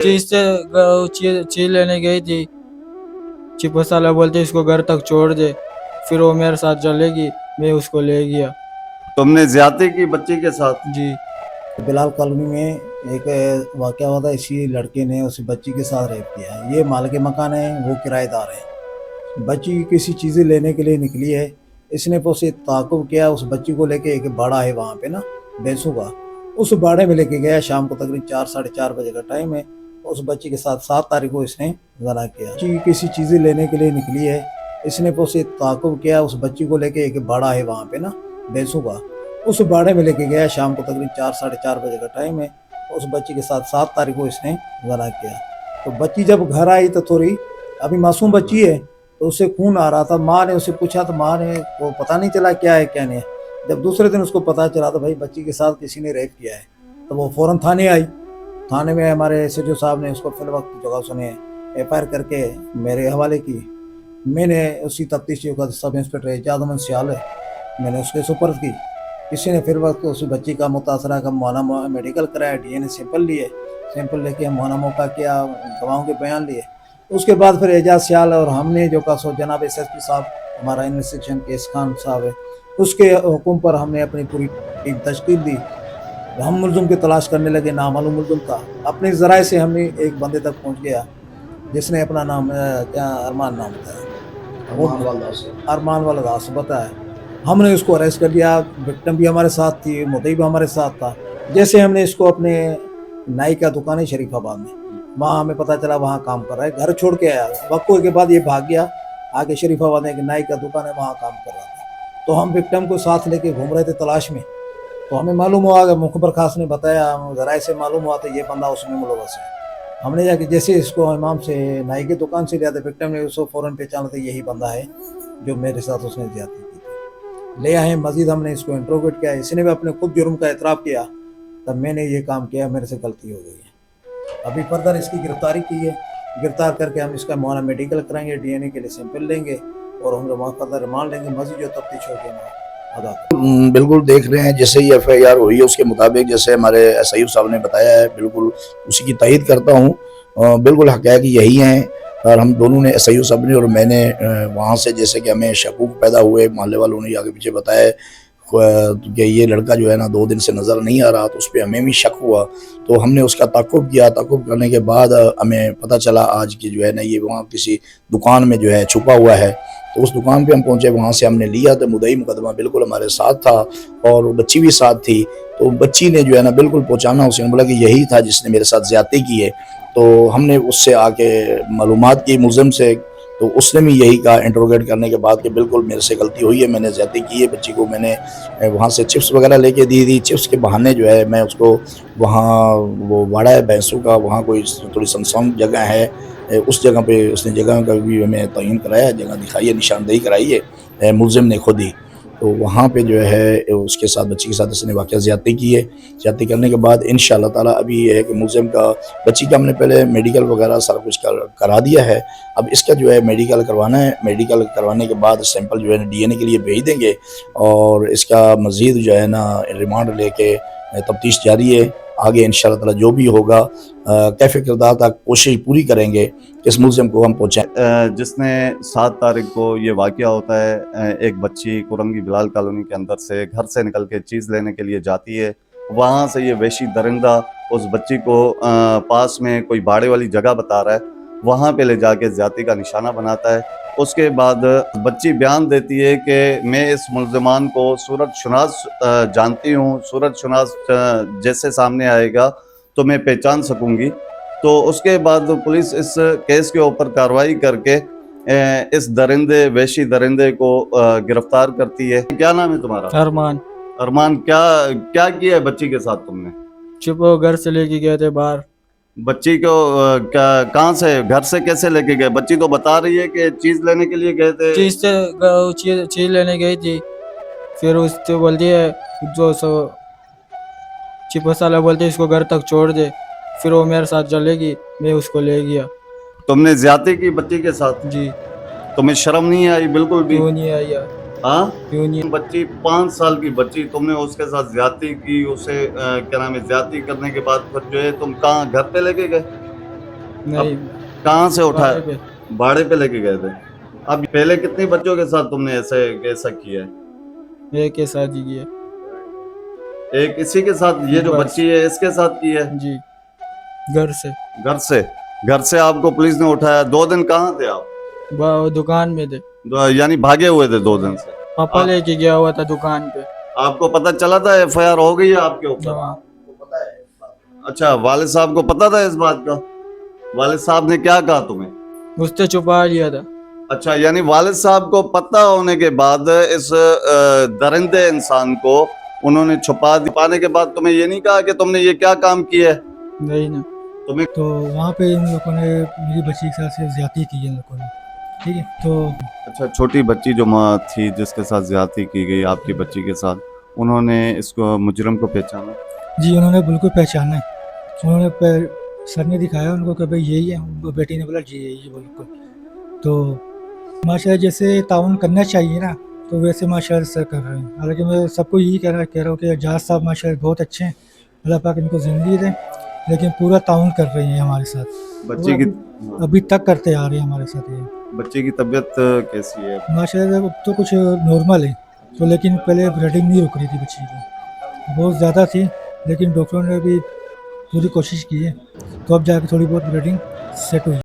चीज से चीज लेने गई थी। चिपस वाला बोलते इसको घर तक छोड़ दे, फिर वो मेरे साथ चलेगी, मैं उसको ले गया। तुमने ज्यादती की बच्ची के साथ? जी। बिलाल कॉलोनी में एक वाकया हुआ था। इसी लड़के ने उस बच्ची के साथ रेप किया। ये मालिक मकान है, वो किराएदार है। बच्ची किसी चीज़ें लेने के लिए निकली है। इसने उसे ताक़ुब किया। उस बच्ची को लेके एक बाड़ा है वहाँ पे ना, भैंसों का, उस बाड़े में लेके गया। शाम को तकरीबन 4 साढ़े 4 बजे का टाइम है। उस बच्ची के साथ 7 तारीख को इसने ज़ना किया। बच्ची किसी चीज़ें लेने के लिए निकली है। इसने उसे ताक़ुब किया। उस बच्ची को लेके एक बाड़ा है वहाँ पे ना, भैंसों का, उस बाड़े में लेके गया। शाम को तकरीबन 4 साढ़े 4 बजे का टाइम है। उस बच्ची के साथ 7 तारीख को इसने ज़ना किया। तो बच्ची जब घर आई तो थोड़ी अभी मासूम बच्ची है, तो उससे खून आ रहा था। माँ ने उससे पूछा तो माँ ने वो पता नहीं चला क्या है क्या नहीं है। जब दूसरे दिन उसको पता चला तो भाई बच्ची के साथ किसी ने रेप किया है, तो वो फ़ौरन थाने आई। थाने में हमारे SHO साहब ने उसको फिल वक्त जगह सुने FIR करके मेरे हवाले की। मैंने उसी तफ्तीश सब इंस्पेक्टर एजाज अहमद सियाल है, मैंने उसके सुपर्द की। किसी ने फिर वक्त उस बच्ची का मुतासरा का मुआना मेडिकल कराया, DNA सैंपल लिए, सैंपल लेके मुआना मौका किया, गवाहों के बयान लिए। उसके बाद फिर एजाज सियाल और हमने जो कसो जनाब SSP साहब, हमारा इन्वेस्टिगेशन केस खान साहब है, उसके हुक्म पर हमने अपनी पूरी टीम तश्कील दी। हम मुलजुम की तलाश करने लगे। नामालूम मुलजुम था। अपने ज़राए से हमने एक बंदे तक पहुँच गया जिसने अपना नाम क्या अरमान नाम बताया, अरमान वाला दास बताया। हमने उसको अरेस्ट कर लिया। विक्टिम भी हमारे साथ थी, मुद्दई भी हमारे साथ था। जैसे हमने इसको अपने नाई का दुकान है शरीफाबाद में, वहाँ हमें पता चला वहाँ काम कर रहा है, घर छोड़ के आया। वक्त के बाद ये भाग गया, आगे शरीफाबाद में एक नाई का दुकान है, वहाँ काम कर रहा था। तो हम विक्टिम को साथ लेके घूम रहे थे तलाश में। तो हमें मालूम हुआ कि मुखबर खास ने बताया, ज़राए से मालूम हुआ तो ये बंदा उसमें मुलव्वस है। हमने जाके जैसे इसको इमाम से नाई की दुकान से लिया था, विक्टिम ने उसको फ़ौरन पहचाना था, यही बंदा है जो मेरे साथ उसने ज्यादती की थी। ले आए मजीद, हमने इसको इंट्रोगेट किया। इसने भी अपने खुद जुर्म का एतराफ़ किया, तब मैंने ये काम किया, मेरे से गलती हो गई है। अभी फर्दर इसकी गिरफ्तारी की है। गिरफ्तार करके हम इसका मुआयना मेडिकल कराएंगे, DNA के लिए सैंपल लेंगे और हम वहाँ फर्दर रिमांड लेंगे। मजीद जो तफ्तीश होगी बिल्कुल देख रहे हैं जैसे ही FIR हुई है उसके मुताबिक जैसे हमारे SIO साहब ने बताया है, बिल्कुल उसी की तायद करता हूँ। बिल्कुल हक़ाइक़ यही हैं। और हम दोनों ने SIO साहब ने और मैंने वहाँ से जैसे कि हमें शकूक पैदा हुए, मोहल्ले वालों ने आगे पीछे बताया कि ये लड़का जो है ना 2 दिन से नज़र नहीं आ रहा, तो उस पर हमें भी शक हुआ। तो हमने उसका ताक़ुब किया। ताक़ुब करने के बाद हमें पता चला आज की जो है ना ये वहाँ किसी दुकान में जो है छुपा हुआ है। तो उस दुकान पे हम पहुँचे, वहाँ से हमने लिया। तो मुद्दई मुकदमा बिल्कुल हमारे साथ था और बच्ची भी साथ थी। तो बच्ची ने जो है ना बिल्कुल पहुँचाना, उसने बोला कि यही था जिसने मेरे साथ ज़्यादती की है। तो हमने उससे आके मालूमात की मुलज़िम से, तो उसने भी यही कहा इंट्रोगेट करने के बाद कि बिल्कुल मेरे से गलती हुई है, मैंने ज़्यादती की है। बच्ची को मैंने वहाँ से चिप्स वगैरह लेके दी थी। चिप्स के बहाने जो है मैं उसको वहाँ वो वाड़ा है भैंसों का, वहाँ कोई थोड़ी सुनसान जगह है, उस जगह पे उसने जगह का भी हमें तयन कराया, जगह दिखाई है, निशानदेही कराई है मुलज़िम ने खुद ही। तो वहाँ पे जो है उसके साथ बच्ची के साथ उसने वाक़या ज़्यादती की है। ज़्यादती करने के बाद इंशाअल्लाह ताला अभी ये है कि मुलज़िम का, बच्ची का हमने पहले मेडिकल वगैरह सारा कुछ करा दिया है। अब इसका जो है मेडिकल करवाना है। मेडिकल करवाने के बाद सैंपल जो है DNA के लिए भेज देंगे और इसका मज़ीद जो है ना रिमांड लेके तफ्तीश जारी है। आगे इंशाअल्लाह ताला जो भी होगा कैफ़े किरदार तक कोशिश पूरी करेंगे कि इस मुलज़िम को हम पहुँचाएँ। जिसने 7 तारीख को ये वाक़या होता है, एक बच्ची कुरंगी बिलाल कॉलोनी के अंदर से घर से निकल के चीज़ लेने के लिए जाती है। वहाँ से ये वहशी दरिंदा उस बच्ची को पास में कोई बाड़े वाली जगह बता रहा है, वहाँ पे ले जाके ज़्यादती का निशाना बनाता है। उसके बाद बच्ची बयान देती है कि मैं इस मुलज़मान को सूरत शुनास जानती हूँ, सूरत शुनास जैसे सामने आएगा तो मैं पहचान सकूँगी। तो उसके बाद पुलिस इस केस के ऊपर कार्रवाई करके इस दरिंदे, वहशी दरिंदे को गिरफ्तार करती है। क्या नाम है तुम्हारा? अरमान। अरमान, क्या किया है बच्ची के साथ तुमने? चुप घर से लेके गए थे बाहर। बच्ची को कहाँ से, घर से कैसे लेके गए? बच्ची तो बता रही है कि चीज़ लेने के लिए गए थे। चीज लेने गई थी, फिर उससे बोलती है जो चिपस वाला बोलते इसको घर तक छोड़ दे, फिर वो मेरे साथ चलेगी, मैं उसको ले गया। तुमने ज्यादती की बच्ची के साथ? जी। तुम्हें शर्म नहीं आई बिल्कुल भी? क्यों नहीं आई? हाँ, क्यों नहीं? बच्ची 5 साल की बच्ची, तुमने उसके साथ ज्यादती की, उसे क्या नाम है, ज्यादती करने के बाद फिर जो है तुम कहाँ घर पे लेके गए? नहीं, कहाँ से भाड़े उठाया? पे। भाड़े पे लेके गए थे। अब पहले कितने बच्चों के साथ तुमने ऐसा किया है? एक के साथ ही किया। एक इसी के साथ, ये जो बस। बच्ची है इसके साथ की है? जी, घर से। घर से आपको पुलिस ने उठाया। 2 दिन कहाँ थे आप? वो दुकान में थे, यानी भागे हुए थे 2 दिन से। पापा लेके गया हुआ था दुकान पे। आपको पता चला था FIR हो गई है आपके ऊपर? हाँ, अच्छा, वालिद साहब को पता था इस बात का? वालिद साहब ने क्या कहा तुम्हें? उसने छुपा लिया था। अच्छा, यानी वालिद साहब को पता होने के बाद इस दरिंदे इंसान को उन्होंने छुपाने के बाद तुम्हें ये नहीं कहा कि तुमने ये क्या काम किया है? नहीं ना। तुम्हें तो वहाँ पे इन लोगों ने मेरी बच्ची के साथ से ज्यादती की इन लोगों ने, ठीक है। तो अच्छा, छोटी बच्ची जो माँ थी जिसके साथ ज्यादती की गई आपकी बच्ची के साथ, उन्होंने इसको मुजरम को पहचाना? जी उन्होंने बिल्कुल पहचाना है। उन्होंने सर ने दिखाया उनको कि भाई यही है। उनको बेटी ने बोला जी यही है बिल्कुल। तो माशाल्लाह जैसे ताउन करना चाहिए ना, तो वैसे माशाल्लाह सर कर रहे हैं। हालांकि मैं सबको यही कह रहा हूँ कि एजाज साहब माशाल्लाह बहुत अच्छे हैं, अल्लाह पाक इनको ज़िंदगी दें, लेकिन पूरा ताउन कर रही है हमारे साथ। बच्ची की अभी तक करते आ रहे हैं हमारे साथ ये। बच्ची की तबीयत कैसी है? माशाल्लाह अब तो कुछ नॉर्मल है, तो लेकिन पहले ब्लीडिंग नहीं रुक रही थी बच्ची की, बहुत ज़्यादा थी, लेकिन डॉक्टरों ने भी पूरी कोशिश की है, तो अब जाके थोड़ी बहुत ब्लीडिंग सेट हुई।